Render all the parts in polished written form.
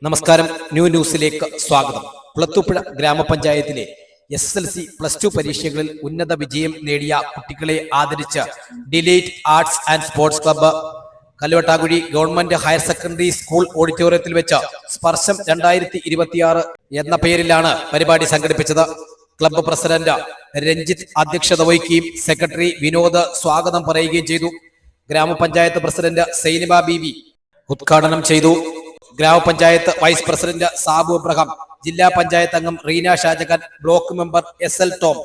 നമസ്കാരം, ന്യൂ ന്യൂസിലേക്ക് സ്വാഗതം. കുളത്തൂപ്പുഴ ഗ്രാമപഞ്ചായത്തിലെ SSLC +2 പരീക്ഷകളിൽ ഉന്നത വിജയം നേടിയ കുട്ടികളെ ആദരിച്ച് delight arts and sports club Kalluvattakuzhi government higher secondary school ഓഡിറ്റോറിയത്തിൽ വെച്ച് സ്പർശം 2026 എന്ന പേരിലാണ് പരിപാടി സംഘടിപ്പിച്ചത്. ക്ലബ്ബ് പ്രസിഡന്റ് രഞ്ജിത്ത് അധ്യക്ഷത വഹിക്കുകയും സെക്രട്ടറി വിനോദ് സ്വാഗതം പറയുകയും ചെയ്തു. ഗ്രാമപഞ്ചായത്ത് പ്രസിഡന്റ് സൈനിബ ബീവി ഉദ്ഘാടനം ചെയ്തു. ഗ്രാമപഞ്ചായത്ത് വൈസ് പ്രസിഡന്റ് സാബു അബ്രഹാം, ജില്ലാ പഞ്ചായത്ത് അംഗം Reena Shajakhan, block member SL Tom,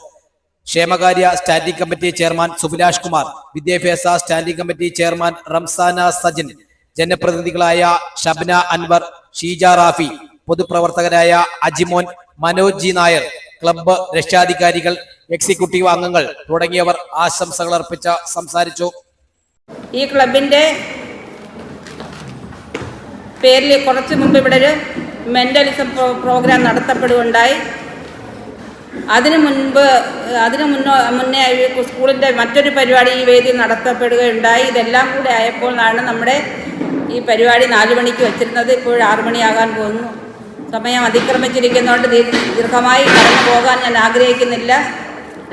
ക്ഷേമകാര്യ standing committee chairman Subhilash Kumar, വിദ്യാഭ്യാസ standing committee chairman Ramsana Sajin, ജനപ്രതിനിധികളായ ഷബ്ന അൻവർ, ഷീജ റാഫി, പൊതുപ്രവർത്തകരായ അജിമോൻ, മനോജ് ജി നായർ, ക്ലബ്ബ് രക്ഷാധികാരികൾ, എക്സിക്യൂട്ടീവ് അംഗങ്ങൾ തുടങ്ങിയവർ ആശംസകൾ അർപ്പിച്ച് സംസാരിച്ചു. ഈ ക്ലബിന്റെ പേരിൽ കുറച്ച് മുമ്പ് ഇവിടെ ഒരു മെൻ്റലിസം പ്രോഗ്രാം നടത്തപ്പെടുകയുണ്ടായി. അതിനു മുന്നേ സ്കൂളിൻ്റെ മറ്റൊരു പരിപാടി ഈ വേദി നടത്തപ്പെടുകയുണ്ടായി. ഇതെല്ലാം കൂടെ ആയപ്പോഴാണ് നമ്മുടെ ഈ പരിപാടി 4 മണിക്ക് വെച്ചിരുന്നത്. ഇപ്പോൾ 6 മണിയാകാൻ പോകുന്നു. സമയം അതിക്രമിച്ചിരിക്കുന്നതുകൊണ്ട് ദീർഘമായി കടന്നു പോകാൻ ഞാൻ ആഗ്രഹിക്കുന്നില്ല.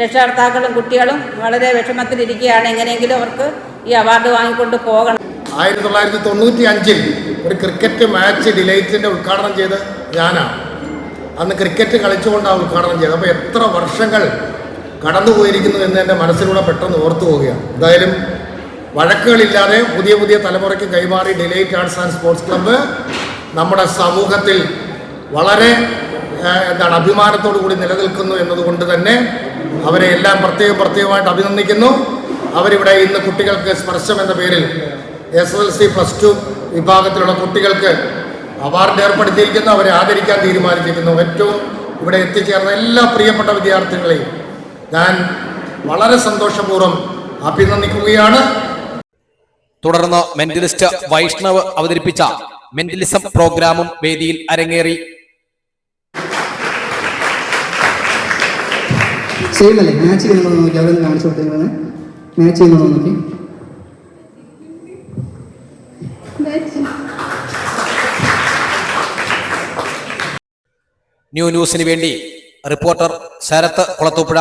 രക്ഷകർത്താക്കളും കുട്ടികളും വളരെ വിഷമത്തിലിരിക്കുകയാണ്. എങ്ങനെയെങ്കിലും അവർക്ക് ഈ അവാർഡ് വാങ്ങിക്കൊണ്ട് പോകണം. 1995 ഒരു ക്രിക്കറ്റ് മാച്ച് ഡിലൈറ്റിൻ്റെ ഉദ്ഘാടനം ചെയ്ത് ഞാനാണ്. അന്ന് ക്രിക്കറ്റ് കളിച്ചുകൊണ്ടാണ് ഉദ്ഘാടനം ചെയ്തത്. അപ്പോൾ എത്ര വർഷങ്ങൾ കടന്നുപോയിരിക്കുന്നു എന്ന് എൻ്റെ മനസ്സിലൂടെ പെട്ടെന്ന് ഓർത്തു പോവുകയാണ്. എന്തായാലും വഴക്കുകളില്ലാതെ പുതിയ തലമുറയ്ക്ക് കൈമാറി delight arts and sports club നമ്മുടെ സമൂഹത്തിൽ വളരെ അഭിമാനത്തോടു കൂടി നിലനിൽക്കുന്നു എന്നതുകൊണ്ട് തന്നെ അവരെ എല്ലാം പ്രത്യേകമായിട്ട് അഭിനന്ദിക്കുന്നു. അവരിവിടെ ഇന്ന് കുട്ടികൾക്ക് സ്പർശം എന്ന പേരിൽ SSLC +2 വിഭാഗത്തിലുള്ള കുട്ടികൾക്ക് അവാർഡ് ഏർപ്പെടുത്തിയിരിക്കുന്നു. അവരെ ആദരിക്കാൻ തീരുമാനിച്ചിരിക്കുന്നു. ഏറ്റവും ഇവിടെ എത്തിച്ചേർന്ന എല്ലാ പ്രിയപ്പെട്ട വിദ്യാർത്ഥികളെയും ഞാൻ വളരെ സന്തോഷപൂർവ്വം അഭിനന്ദിക്കുകയാണ്. തുടർന്ന് മെന്റലിസ്റ്റ് വൈഷ്ണവ് അവതരിപ്പിച്ച മെന്റലിസം പ്രോഗ്രാമും വേദിയിൽ അരങ്ങേറി. ചെയ്യുന്നല്ലേ മാച്ച് ചെയ്യുന്നതോ നോക്കി അവരൊന്ന് കാണിച്ചു കൊടുത്തിരുന്നത്. മാച്ച് ചെയ്യുന്നതോ നോക്കി. ന്യൂ ന്യൂസിന് വേണ്ടി റിപ്പോർട്ടർ ശരത്ത് കുളത്തൂപ്പുഴ.